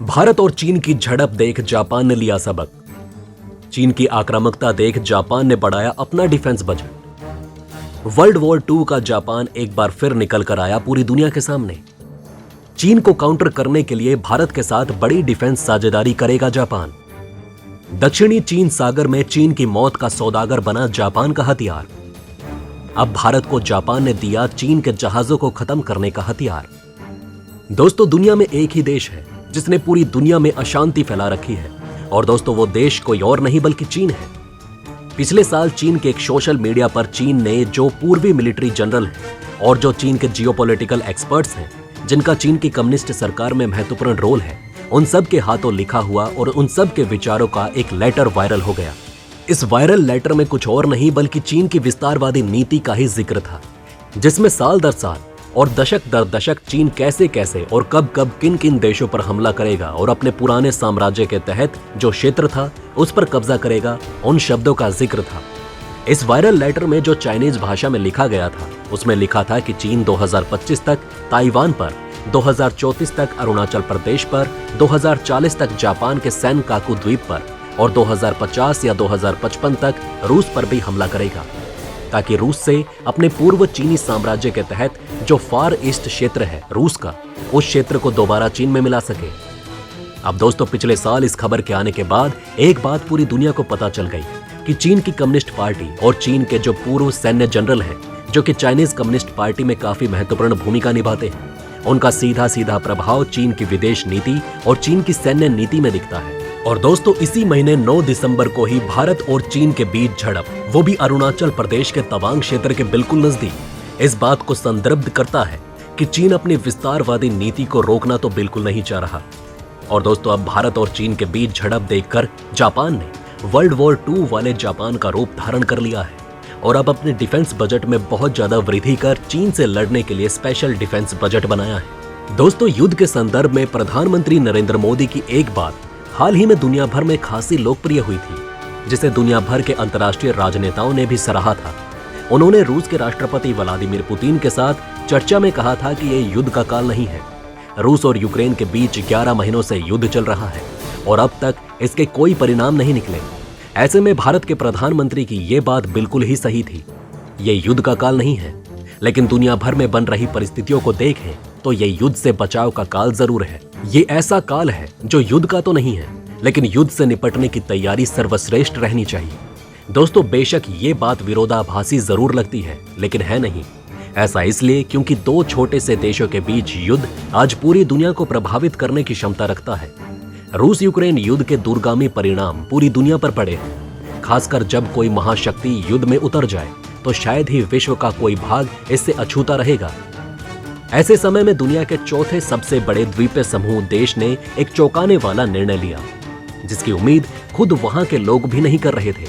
भारत और चीन की झड़प देख जापान ने लिया सबक। चीन की आक्रामकता देख जापान ने बढ़ाया अपना डिफेंस बजट। वर्ल्ड वॉर 2 का जापान एक बार फिर निकल कर आया पूरी दुनिया के सामने। चीन को काउंटर करने के लिए भारत के साथ बड़ी डिफेंस साझेदारी करेगा जापान। दक्षिणी चीन सागर में चीन की मौत का सौदागर बना जापान का हथियार। अब भारत को जापान ने दिया चीन के जहाजों को खत्म करने का हथियार। दोस्तों, दुनिया में एक ही देश है जिसने पूरी दुनिया में अशांति फैला रखी है, और दोस्तों वो देश कोई और नहीं बल्कि चीन है। पिछले साल चीन के एक सोशल मीडिया पर चीन ने जो पूर्वी मिलिट्री जनरल हैं और जो चीन के जियोपॉलिटिकल एक्सपर्ट्स हैं, जिनका चीन की कम्युनिस्ट सरकार में महत्वपूर्ण रोल है, उन सब के हाथों लिखा हुआ और उन सब के विचारों का एक लेटर वायरल हो गया। इस वायरल लेटर में कुछ और नहीं बल्कि चीन की विस्तारवादी नीति का ही जिक्र था, जिसमें साल दर साल और दशक दर दशक चीन कैसे कैसे और कब कब किन किन देशों पर हमला करेगा और अपने पुराने साम्राज्य के तहत जो क्षेत्र था उस पर कब्जा करेगा, उन शब्दों का जिक्र था। इस वायरल लेटर में जो चाइनीज भाषा में लिखा गया था, उसमें लिखा था कि चीन 2025 तक ताइवान पर, 2034 तक अरुणाचल प्रदेश पर, 2040 तक जापान के सेनकाकू द्वीप पर और 2050 या 2055 तक रूस पर भी हमला करेगा, ताकि रूस से अपने पूर्व चीनी साम्राज्य के तहत जो फार ईस्ट क्षेत्र है रूस का, उस क्षेत्र को दोबारा चीन में मिला सके। अब दोस्तों, पिछले साल इस खबर के आने के बाद एक बात पूरी दुनिया को पता चल गई कि चीन की कम्युनिस्ट पार्टी और चीन के जो पूर्व सैन्य जनरल हैं, जो कि चाइनीज कम्युनिस्ट पार्टी में काफी महत्वपूर्ण भूमिका निभाते हैं, उनका सीधा सीधा प्रभाव चीन की विदेश नीति और चीन की सैन्य नीति में दिखता है। और दोस्तों, इसी महीने 9 दिसंबर को ही भारत और चीन के बीच झड़प, वो भी अरुणाचल प्रदेश के तवांग क्षेत्र के बिल्कुल नजदीक, इस बात को संदर्भित करता है कि चीन अपनी विस्तारवादी नीति को रोकना तो बिल्कुल नहीं चाह रहा। और दोस्तों, अब भारत और चीन के बीच झड़प देखकर जापान ने वर्ल्ड वॉर 2 वाले जापान का रूप धारण कर लिया है और अब अपने डिफेंस बजट में बहुत ज्यादा वृद्धि कर चीन से लड़ने के लिए स्पेशल डिफेंस बजट बनाया है। दोस्तों, युद्ध के संदर्भ में प्रधानमंत्री नरेंद्र मोदी की एक बात हाल ही में दुनिया भर में खासी लोकप्रिय हुई थी, जिसे दुनिया भर के अंतर्राष्ट्रीय राजनेताओं ने भी सराहा था। उन्होंने रूस के राष्ट्रपति व्लादिमीर पुतिन के साथ चर्चा में कहा था कि यह युद्ध का काल नहीं है। रूस और यूक्रेन के बीच 11 महीनों से युद्ध चल रहा है और अब तक इसके कोई परिणाम नहीं निकले। ऐसे में भारत के प्रधानमंत्री की ये बात बिल्कुल ही सही थी। ये युद्ध का काल नहीं है, लेकिन दुनिया भर में बन रही परिस्थितियों को देखें तो ये युद्ध से बचाव का काल जरूर है। ये ऐसा काल है जो युद्ध का तो नहीं है, लेकिन युद्ध से निपटने की तैयारी सर्वश्रेष्ठ रहनी चाहिए। दोस्तों, बेशक ये बात विरोधाभासी जरूर लगती है, लेकिन है नहीं। ऐसा इसलिए क्योंकि दो छोटे से देशों के बीच युद्ध आज पूरी दुनिया को प्रभावित करने की क्षमता रखता है। रूस यूक्रेन युद्ध के दूरगामी परिणाम पूरी दुनिया पर पड़े हैं। खासकर जब कोई महाशक्ति युद्ध में उतर जाए तो शायद ही विश्व का कोई भाग इससे अछूता रहेगा। ऐसे समय में दुनिया के चौथे सबसे बड़े द्वीपीय समूह देश ने एक चौंकाने वाला निर्णय लिया, जिसकी उम्मीद खुद वहां के लोग भी नहीं कर रहे थे।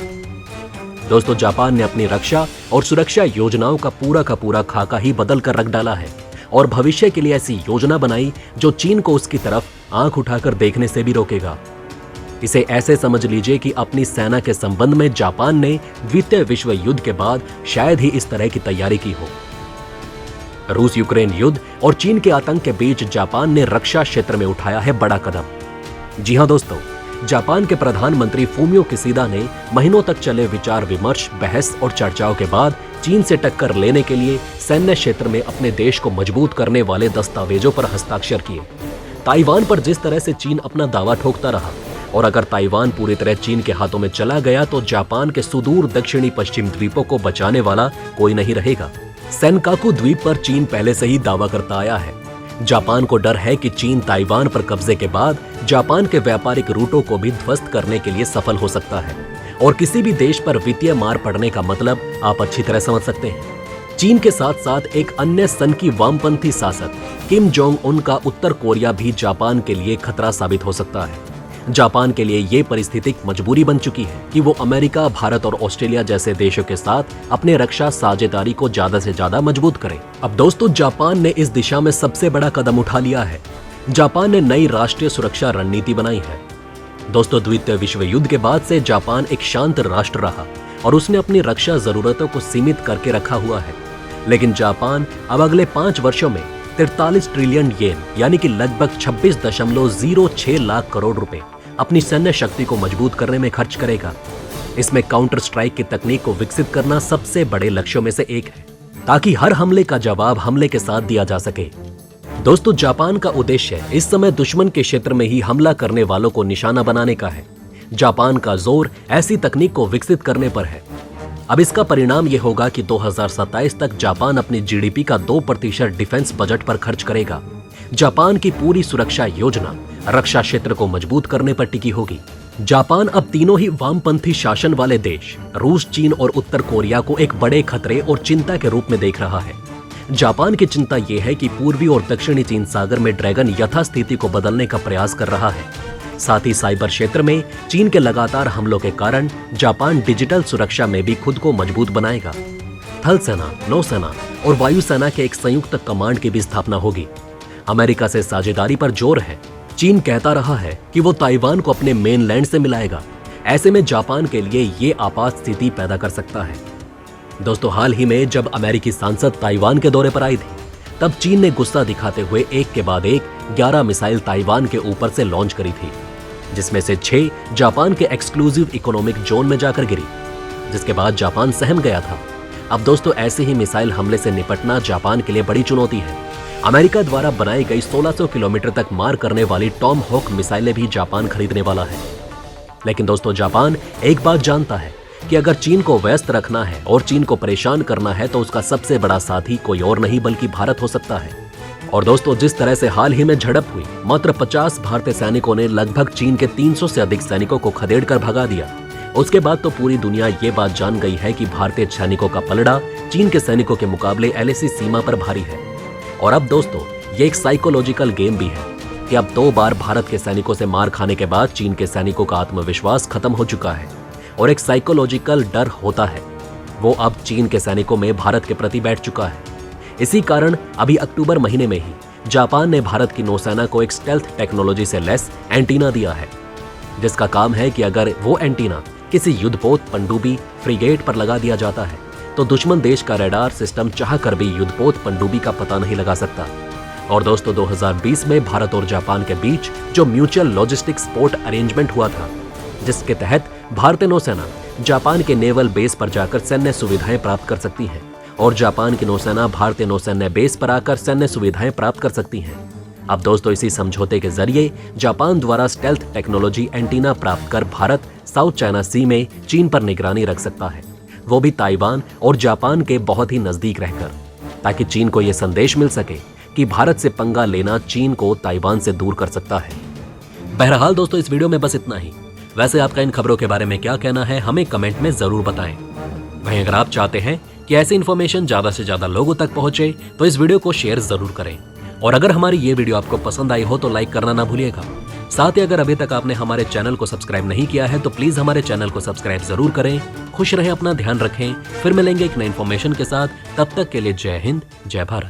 दोस्तों, जापान ने अपनी रक्षा और सुरक्षा योजनाओं का पूरा खाका ही बदल कर रख डाला है और भविष्य के लिए ऐसी योजना बनाई जो चीन को उसकी तरफ आंख उठाकर देखने से भी रोकेगा। इसे ऐसे समझ लीजिए कि अपनी सेना के संबंध में जापान ने द्वितीय विश्व युद्ध के बाद शायद ही इस तरह की तैयारी की हो। रूस यूक्रेन युद्ध और चीन के आतंक के बीच जापान ने रक्षा क्षेत्र में उठाया है बड़ा कदम। जी हां दोस्तों, जापान के प्रधानमंत्री फूमियो किशिदा ने महीनों तक चले विचार विमर्श, बहस और चर्चाओं के बाद चीन से टक्कर लेने के लिए सैन्य क्षेत्र में अपने देश को मजबूत करने वाले दस्तावेजों पर हस्ताक्षर किए। ताइवान पर जिस तरह से चीन अपना दावा ठोकता रहा, और अगर ताइवान पूरी तरह चीन के हाथों में चला गया तो जापान के सुदूर दक्षिणी पश्चिम द्वीपों को बचाने वाला कोई नहीं रहेगा। सेनकाकू द्वीप पर चीन पहले से ही दावा करता आया है। जापान को डर है कि चीन ताइवान पर कब्जे के बाद जापान के व्यापारिक रूटों को भी ध्वस्त करने के लिए सफल हो सकता है, और किसी भी देश पर वित्तीय मार पड़ने का मतलब आप अच्छी तरह समझ सकते हैं। चीन के साथ साथ एक अन्य सनकी वामपंथी शासक किम जोंग उन का उत्तर कोरिया भी जापान के लिए खतरा साबित हो सकता है। जापान के लिए ये परिस्थिति मजबूरी बन चुकी है कि वो अमेरिका, भारत और ऑस्ट्रेलिया जैसे देशों के साथ अपने रक्षा साझेदारी को ज्यादा से ज्यादा मजबूत करे। अब दोस्तों, जापान ने इस दिशा में सबसे बड़ा कदम उठा लिया है। जापान ने नई राष्ट्रीय सुरक्षा रणनीति बनाई है। दोस्तों, द्वितीय विश्व युद्ध के बाद से जापान एक शांत राष्ट्र रहा और उसने अपनी रक्षा जरूरतों को सीमित करके रखा हुआ है। लेकिन जापान अब अगले 5 वर्षों में 43 ट्रिलियन येन यानी कि लगभग 26.06 लाख करोड़ रुपए अपनी सैन्य शक्ति को मजबूत करने में खर्च करेगा। इसमें काउंटर स्ट्राइक की तकनीक को विकसित करना सबसे बड़े लक्ष्यों में से एक है, ताकि हर हमले का जवाब हमले के साथ दिया जा सके। दोस्तों, जापान का उद्देश्य इस समय दुश्मन के क्षेत्र में ही हमला करने वालों को निशाना बनाने का है। जापान का जोर ऐसी तकनीक को विकसित करने पर है। अब इसका परिणाम यह होगा कि 2027 तक जापान अपनी जीडीपी का 2% डिफेंस बजट पर खर्च करेगा। जापान की पूरी सुरक्षा योजना रक्षा क्षेत्र को मजबूत करने पर टिकी होगी। जापान अब तीनों ही वामपंथी शासन वाले देश रूस, चीन और उत्तर कोरिया को एक बड़े खतरे और चिंता के रूप में देख रहा है। जापान की चिंता यह है कि पूर्वी और दक्षिणी चीन सागर में ड्रैगन यथास्थिति को बदलने का प्रयास कर रहा है। साथ ही साइबर क्षेत्र में चीन के लगातार हमलों के कारण जापान डिजिटल सुरक्षा में भी खुद को मजबूत बनाएगा। थल सेना, नौसेना और वायुसेना के एक संयुक्त कमांड की भी स्थापना होगी। अमेरिका से साझेदारी पर जोर है। चीन कहता रहा है कि वो ताइवान को अपने मेनलैंड से मिलाएगा। ऐसे में जापान के लिए ये आपात स्थिति पैदा कर सकता है। दोस्तों, हाल ही में जब अमेरिकी सांसद ताइवान के दौरे पर आई थी, तब चीन ने गुस्सा दिखाते हुए एक के बाद एक 11 मिसाइल ताइवान के ऊपर से लॉन्च करी थी, जिसमें से 6 जापान के एक्सक्लूसिव इकोनॉमिक जोन में जाकर गिरी, जिसके बाद जापान सहम गया था। अब दोस्तों, ऐसे ही मिसाइल हमले से निपटना जापान के लिए बड़ी चुनौती है। अमेरिका द्वारा बनाई गई 1600 किलोमीटर तक मार करने वाली टॉम हॉक मिसाइलें भी जापान खरीदने वाला है। लेकिन दोस्तों, जापान एक बात जानता है कि अगर चीन को व्यस्त रखना है और चीन को परेशान करना है तो उसका सबसे बड़ा साथी कोई और नहीं बल्कि भारत हो सकता है। और दोस्तों, जिस तरह से हाल ही में झड़प हुई, मात्र 50 भारतीय सैनिकों ने लगभग चीन के 300 से अधिक सैनिकों को खदेड़ कर भगा दिया। उसके बाद तो पूरी दुनिया ये बात जान गई है कि भारतीय सैनिकों का पलड़ा चीन के सैनिकों के मुकाबले एलएसी सीमा पर भारी है। और अब दोस्तों, ये एक साइकोलॉजिकल गेम भी है कि अब 2 बार भारत के सैनिकों से मार खाने के बाद चीन के सैनिकों का आत्मविश्वास खत्म हो चुका है और एक साइकोलॉजिकल डर होता है, वो अब चीन के सैनिकों में भारत के प्रति बैठ चुका है। इसी कारण अभी अक्टूबर महीने में ही जापान ने भारत की नौसेना को एक स्टेल्थ टेक्नोलॉजी से लैस एंटीना दिया है, जिसका काम है कि अगर वो एंटीना किसी युद्धपोत, पनडुब्बी, फ्रिगेट पर लगा दिया जाता है तो दुश्मन देश का रडार सिस्टम चाहकर भी युद्धपोत, पनडुब्बी का पता नहीं लगा सकता। और दोस्तों, 2020 में भारत और जापान के बीच जो म्यूचुअल लॉजिस्टिक सपोर्ट अरेंजमेंट हुआ था, जिसके तहत भारतीय नौसेना जापान के नेवल बेस पर जाकर सैन्य सुविधाएं प्राप्त कर सकती है और जापान की नौसेना भारतीय नौसैन्य बेस पर आकर सैन्य सुविधाएं प्राप्त कर सकती हैं। अब दोस्तों, इसी समझौते के जरिए जापान द्वारा स्टेल्थ टेक्नोलॉजी एंटीना प्राप्त कर भारत साउथ चाइना सी में चीन पर निगरानी रख सकता है, वो भी ताइवान और जापान के बहुत ही नजदीक रहकर, ताकि चीन को यह संदेश मिल सके कि भारत से पंगा लेना चीन को ताइवान से दूर कर सकता है। बहरहाल दोस्तों, इस वीडियो में बस इतना ही। वैसे आपका इन खबरों के बारे में क्या कहना है, हमें कमेंट में जरूर बताएं। वहीं अगर आप चाहते हैं कि ऐसी इन्फॉर्मेशन ज्यादा से ज्यादा लोगों तक पहुंचे तो इस वीडियो को शेयर जरूर करें। और अगर हमारी ये वीडियो आपको पसंद आई हो तो लाइक करना ना भूलिएगा। साथ ही अगर अभी तक आपने हमारे चैनल को सब्सक्राइब नहीं किया है तो प्लीज हमारे चैनल को सब्सक्राइब जरूर करें। खुश रहें, अपना ध्यान रखें। फिर मिलेंगे एक नई इन्फॉर्मेशन के साथ। तब तक के लिए जय हिंद, जय भारत।